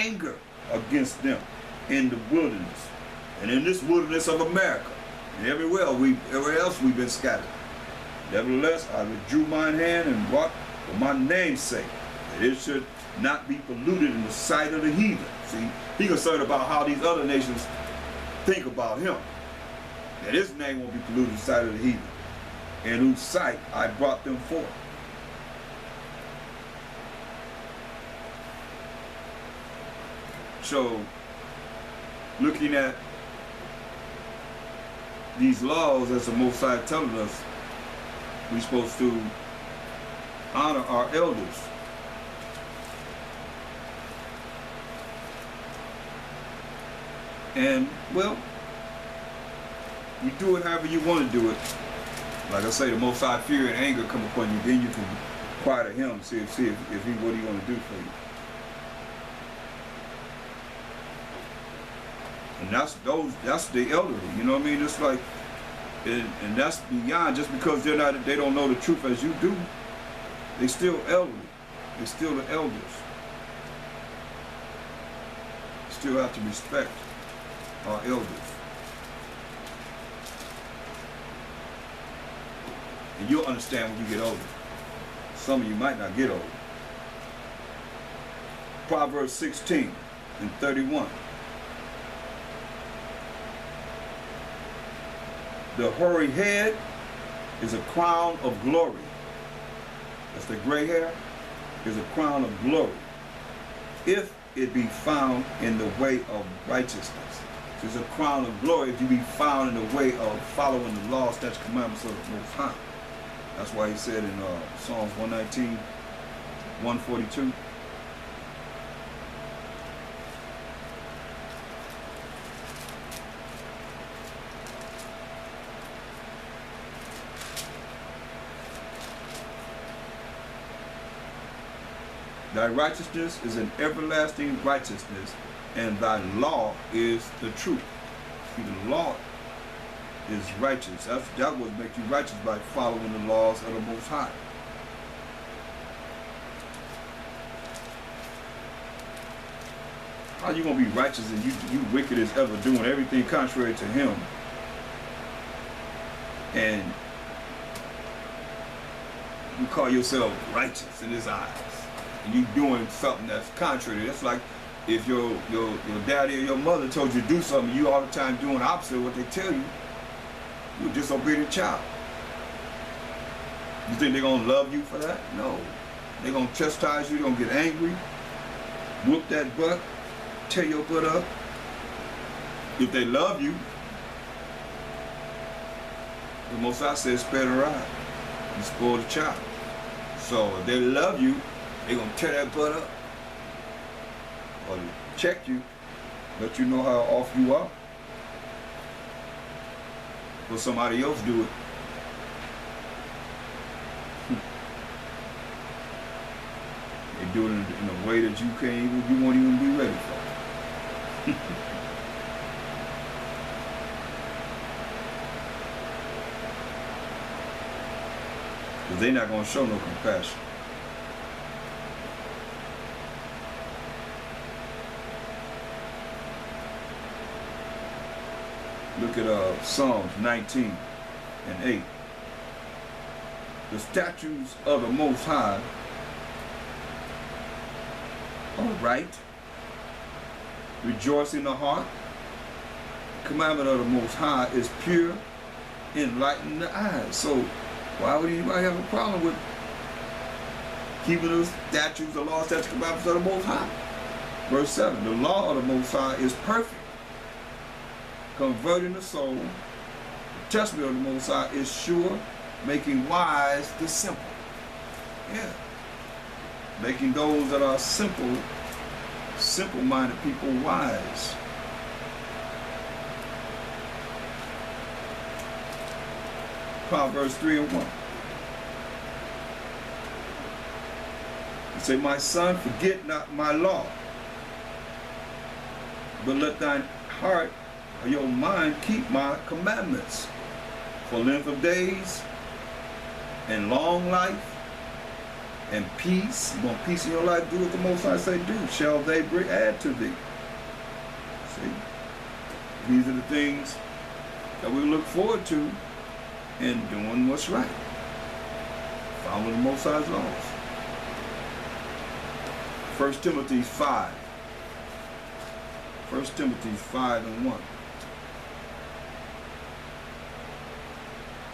anger against them in the wilderness, and in this wilderness of America, and everywhere else we've been scattered. Nevertheless, I withdrew mine hand and wrought for my name's sake, that it should not be polluted in the sight of the heathen. See, he's concerned about how these other nations think about him, that his name won't be polluted in the sight of the heathen, in whose sight I brought them forth. So, looking at these laws, as the Most High telling us, we're supposed to honor our elders. And, well, you do it however you want to do it. Like I say, the Most High fear and anger come upon you, then you can inquire to him, see if he what he going to do for you. And that's the elderly, you know what I mean? It's like, and that's beyond, just because they don't know the truth as you do, they still elderly. They still the elders. Still have to respect our elders. And you'll understand when you get older. Some of you might not get older. Proverbs 16 and 31. The hoary head is a crown of glory. That's the gray hair, is a crown of glory, if it be found in the way of righteousness. So it's a crown of glory if you be found in the way of following the law, statutes, commandments of the Most High. That's why he said in Psalms 119, 142, thy righteousness is an everlasting righteousness, and thy law is the truth. See, the law is righteous. That would make you righteous, by following the laws of the Most High. How you gonna be righteous and you wicked as ever, doing everything contrary to him, and you call yourself righteous in his eyes, and you doing something that's contrary? That's like if your daddy or your mother told you to do something, you all the time doing the opposite of what they tell you. You're a disobedient child. You think they're gonna love you for that? No. They're gonna chastise you, they're gonna get angry, whoop that butt, tear your butt up. If they love you, the Most High says spare the rod. You spoil the child. So if they love you, they're gonna tear that butt up, or check you, let you know how off you are. Will somebody else do it? They do it in a way that you won't even be ready for. Because they're not going to show no compassion. Look at Psalms 19 and 8. The statutes of the Most High are right. Rejoice in the heart. The commandment of the Most High is pure, enlighten the eyes. So why would anybody have a problem with keeping the statutes, the law, statutes, commandments of the Most High? Verse 7, the law of the Most High is perfect, converting the soul. The testament of the Most High is sure, making wise the simple. Yeah. Making those that are simple-minded people wise. Proverbs 3 and 1. It say, my son, forget not my law, but let thine heart or your mind keep my commandments. For length of days and long life and peace. You want peace in your life? Do what the Most High say do. Shall they add to thee? See? These are the things that we look forward to in doing what's right. Following the Most High's laws. 1 Timothy 5. 1 Timothy 5:1.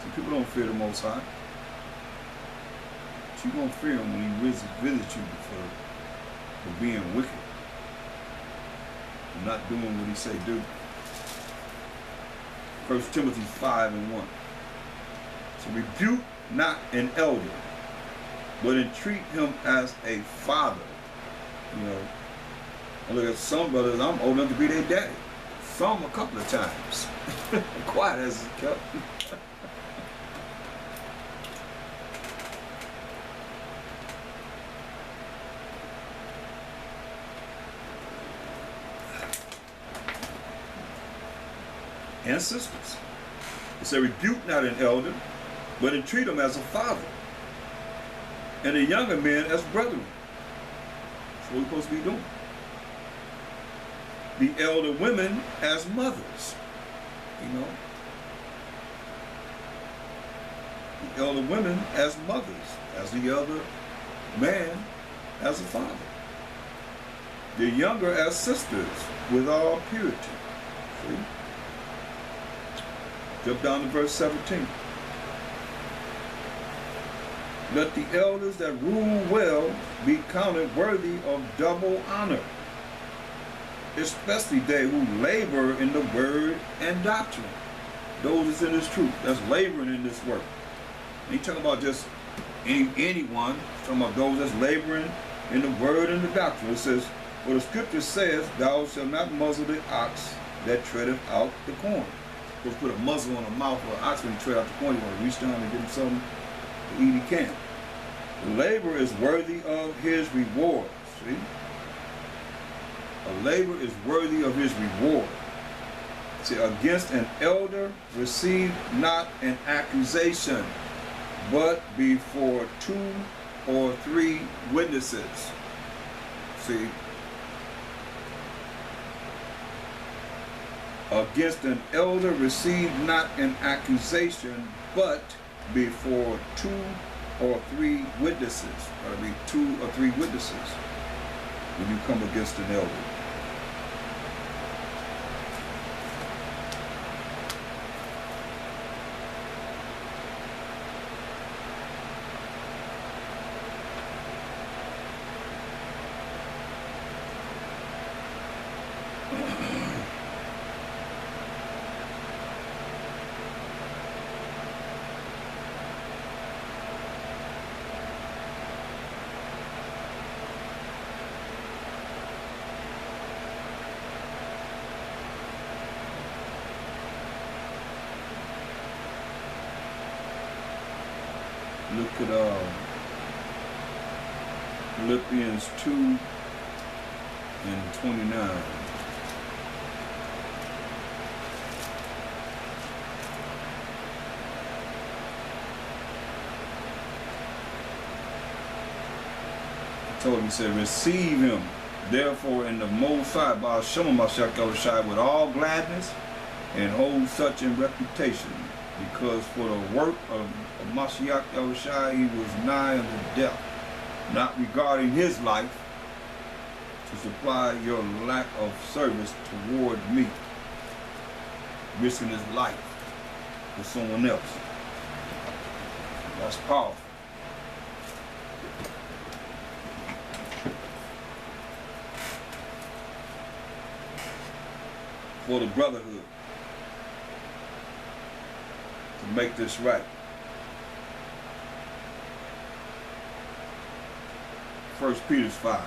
Some people don't fear the Most High. But you gonna fear him when he visits you for being wicked. And not doing what he say do. 1 Timothy 5:1. So rebuke not an elder, but entreat him as a father. You know, I look at some brothers, I'm old enough to be their daddy. Some a couple of times. Quiet as it kept. And sisters. It said, rebuke not an elder, but entreat him as a father, and the younger men as brethren. That's what we're supposed to be doing. The elder women as mothers, you know. The elder women as mothers, as the elder man as a father. The younger as sisters with all purity. See? Jump down to verse 17. Let the elders that rule well be counted worthy of double honor, especially they who labor in the word and doctrine. Those that's in this truth, that's laboring in this work. Ain't talking about just anyone. It's talking about those that's laboring in the word and the doctrine. It says, for the scripture says, thou shalt not muzzle the ox that treadeth out the corn. Supposed to put a muzzle on the mouth of an ox when he tread out the corn. You want to reach down and give him something to eat, he can. The labor is worthy of his reward. See? A labor is worthy of his reward. See, against an elder receive not an accusation, but before 2 or 3 witnesses. See? Against an elder receive not an accusation, but before 2 or 3 witnesses. Gotta be 2 or 3 witnesses when you come against an elder. Look at Philippians 2 and 29. He told him, he said, receive him, therefore, in the Most High, by Shem Mashiach Yahushua, with all gladness, and hold such in reputation, because for the work of Mashiach Yahushua, he was nigh unto death, not regarding his life, to supply your lack of service toward me, risking his life for someone else. That's powerful. For the brotherhood, to make this right. 1 Peter 5.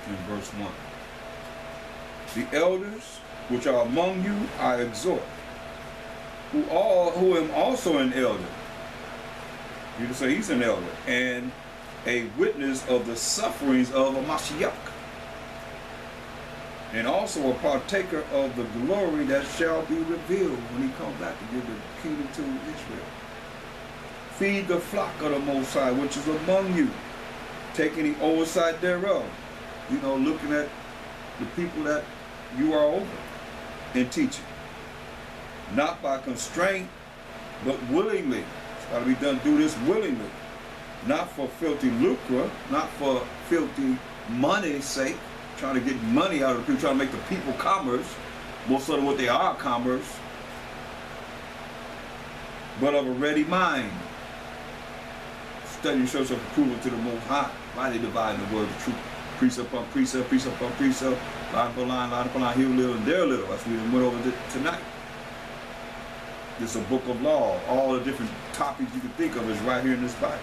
In verse 1. The elders which are among you I exhort, who am also an elder. You can say he's an elder, and a witness of the sufferings of a Mashiach. and also a partaker of the glory that shall be revealed when he comes back to give the kingdom to Israel. Feed the flock of the Most High, which is among you, taking the oversight thereof. You know, looking at the people that you are over and teaching. Not by constraint, but willingly. It's got to be done, do this willingly. Not for filthy lucre, not for filthy money's sake, trying to get money out of the people, trying to make the people commerce, most of what they are commerce, but of a ready mind. Study yourself approval to the Most High, rightly dividing the word of truth. Precept upon precept, precept upon precept, line upon line, here little and there little. That's what we went over tonight. It's a book of law. All the different topics you can think of is right here in this Bible.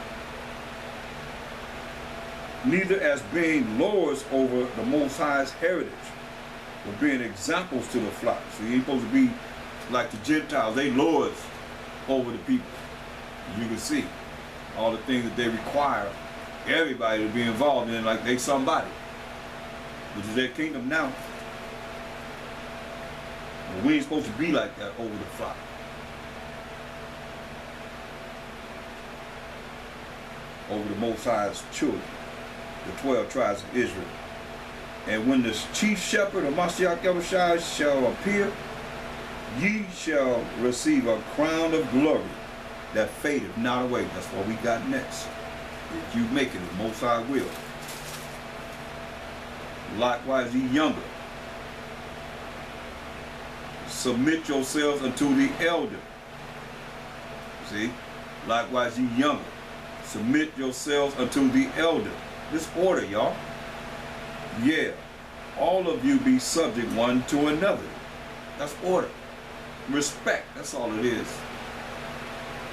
Neither as being lords over the Most High's heritage, but being examples to the flock. So you ain't supposed to be like the Gentiles. They lords over the people. You can see all the things that they require everybody to be involved in, like they somebody, which is their kingdom now. But we ain't supposed to be like that over the flock. Over the Most High's children, the 12 tribes of Israel. And when the chief shepherd of Mashiach Yahushua shall appear, ye shall receive a crown of glory that fadeth not away. That's what we got next. If you make it, the Most High will. Likewise, ye younger, submit yourselves unto the elder. See? Likewise, ye younger, submit yourselves unto the elder. This order, y'all. Yeah. All of you be subject one to another. That's order. Respect. That's all it is.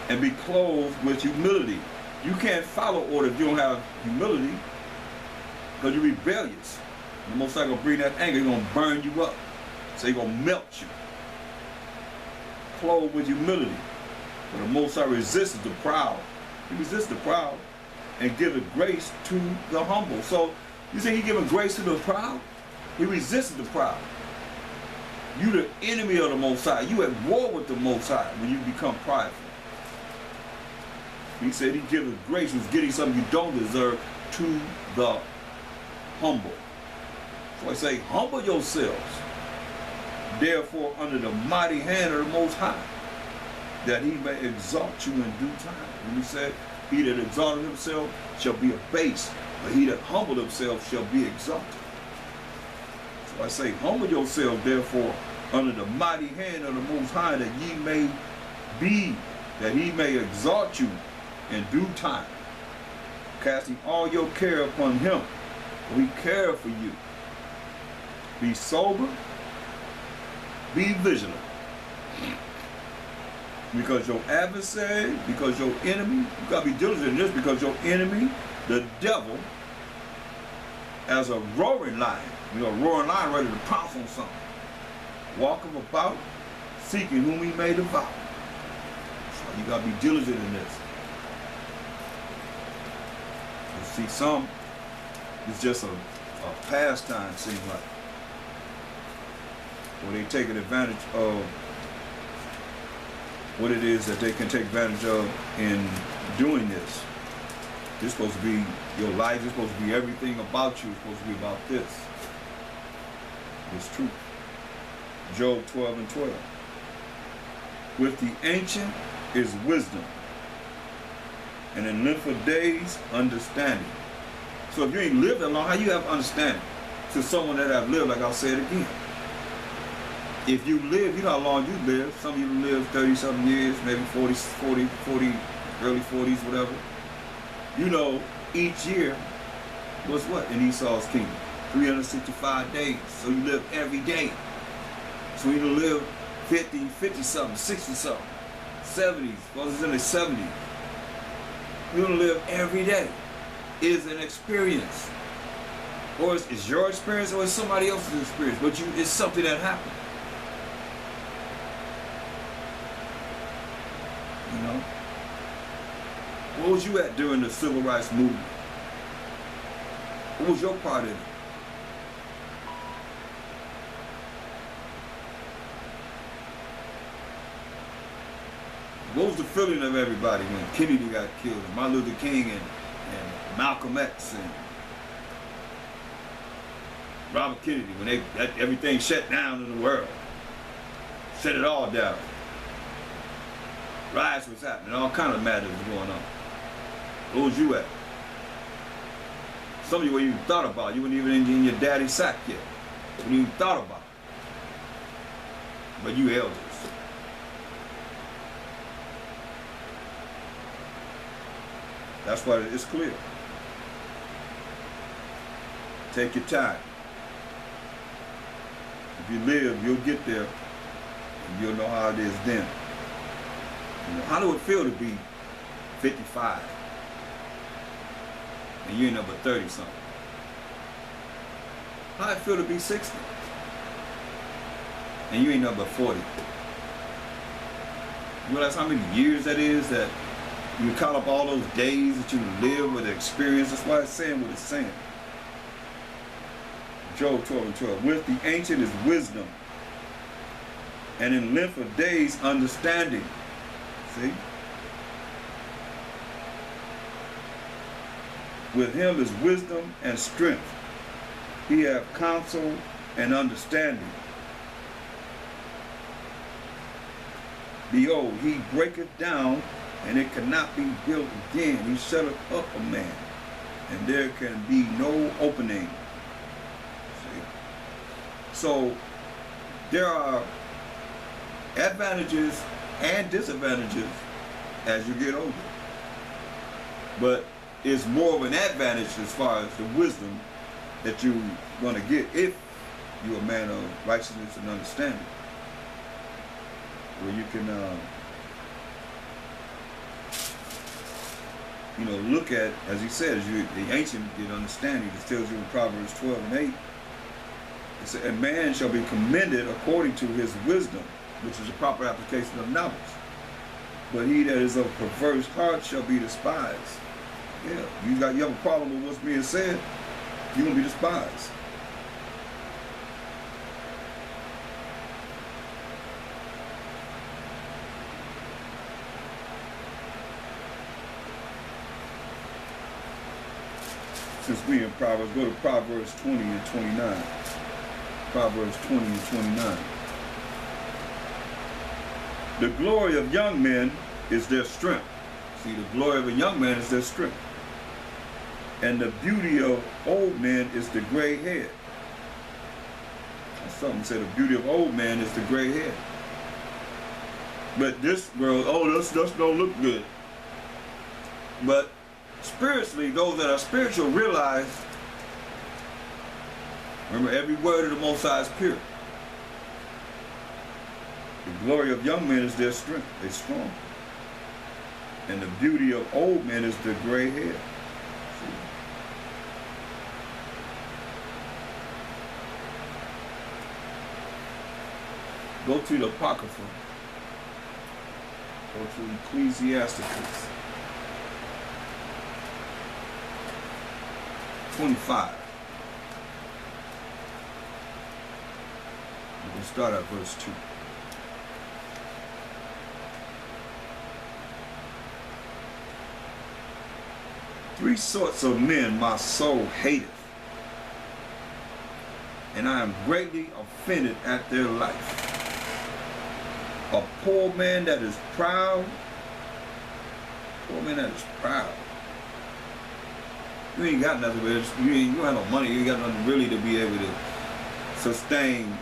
And be clothed with humility. You can't follow order if you don't have humility, because you're rebellious. The Most High gonna bring that anger. He's gonna burn you up. So he's gonna melt you. Clothed with humility. But the Most High resists the proud. He resists the proud and giveth grace to the humble. So you say he giving grace to the proud? He resists the proud. You the enemy of the Most High. You at war with the Most High when you become prideful. He said he gives grace, who's getting something you don't deserve, to the humble. So I say, humble yourselves, therefore, under the mighty hand of the Most High, that he may exalt you in due time. And he said, he that exalted himself shall be abased, but he that humbled himself shall be exalted. So I say, humble yourselves, therefore, under the mighty hand of the Most High, that ye may be, that he may exalt you in due time, casting all your care upon him. We care for you. Be sober, be vigilant. Because your adversary, because your enemy, you gotta be diligent in this, because your enemy, the devil, as a roaring lion, you know, a roaring lion ready to pounce on something, walking about, seeking whom he may devour. So you gotta be diligent in this. You see, some, it's just a pastime, seems like, where they taking advantage of what it is that they can take advantage of in doing this. It's supposed to be your life, it's supposed to be everything about you, it's supposed to be about this. It's truth. Job 12 and 12. With the ancient is wisdom, and in length of days, understanding. So if you ain't lived that long, how you have understanding? To someone that have lived, like I'll say it again. If you live, you know how long you live. Some of you live 30-something years, maybe 40, early 40s, whatever. You know, each year was what in Esau's kingdom? 365 days. So you live every day. So you live 50-something, 60-something, 70s, well, it's in the 70s. You don't live every day. It's an experience. Or it's your experience or it's somebody else's experience, but it's something that happened. You know? What was you at during the civil rights movement? What was your part in it? What was the feeling of everybody when Kennedy got killed, and Martin Luther King, and Malcolm X, and Robert Kennedy, when everything shut down in the world, shut it all down. Riots was happening, all kind of matters was going on. Where was you at? Some of you weren't even thought about. You weren't even in your daddy's sack yet. You weren't even thought about. But you elders. That's why it's clear. Take your time. If you live, you'll get there, and you'll know how it is then. You know, how do it feel to be 55 and you ain't number 30 something? How it feel to be 60 and you ain't number 40? You realize how many years that is that you count up all those days that you live with the experience? That's why it's saying what it's saying. Job 12:12. With the ancient is wisdom, and in length of days understanding. See? With him is wisdom and strength. He hath counsel and understanding. Behold, he breaketh down, and it cannot be built again. He shutteth up a man, and there can be no opening. See? So there are advantages and disadvantages as you get older. But it's more of an advantage as far as the wisdom that you're going to get if you're a man of righteousness and understanding. Where you can, look at, as he says, the ancient get understanding. It tells you in Proverbs 12:8, it says, a man shall be commended according to his wisdom, which is a proper application of knowledge. But he that is of perverse heart shall be despised. Yeah, you have a problem with what's being said, you're going to be despised. Since we in Proverbs, go to Proverbs 20 and 29. Proverbs 20 and 29. The glory of young men is their strength. See, the glory of a young man is their strength. And the beauty of old men is the gray head. Something said the beauty of old man is the gray head. But this girl, this don't look good. But spiritually, those that are spiritual realize, remember, every word of the Most High is pure. The glory of young men is their strength. They're strong. And the beauty of old men is the gray hair. See? Go to the Apocrypha. Go to Ecclesiasticus 25. We can start at verse 2. Three sorts of men my soul hateth, and I am greatly offended at their life. A poor man that is proud. Poor man that is proud. You ain't got nothing, but you don't have no money. You ain't got nothing really to be able to sustain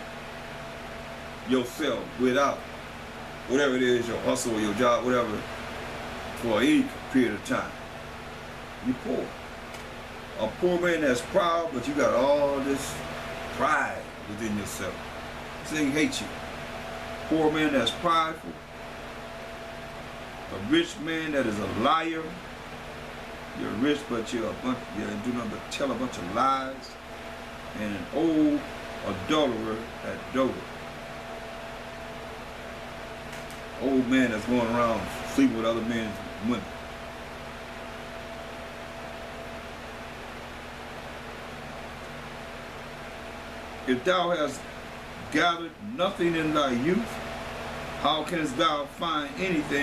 yourself without whatever it is, your hustle or your job, whatever, for any period of time. You're poor. A poor man that's proud, but you got all this pride within yourself. This thing hates you. Poor man that's prideful. A rich man that is a liar. You're rich, but you do nothing but tell a bunch of lies. And an old adulterer that doted. Old man that's going around sleeping with other men's women. If thou hast gathered nothing in thy youth, how canst thou find anything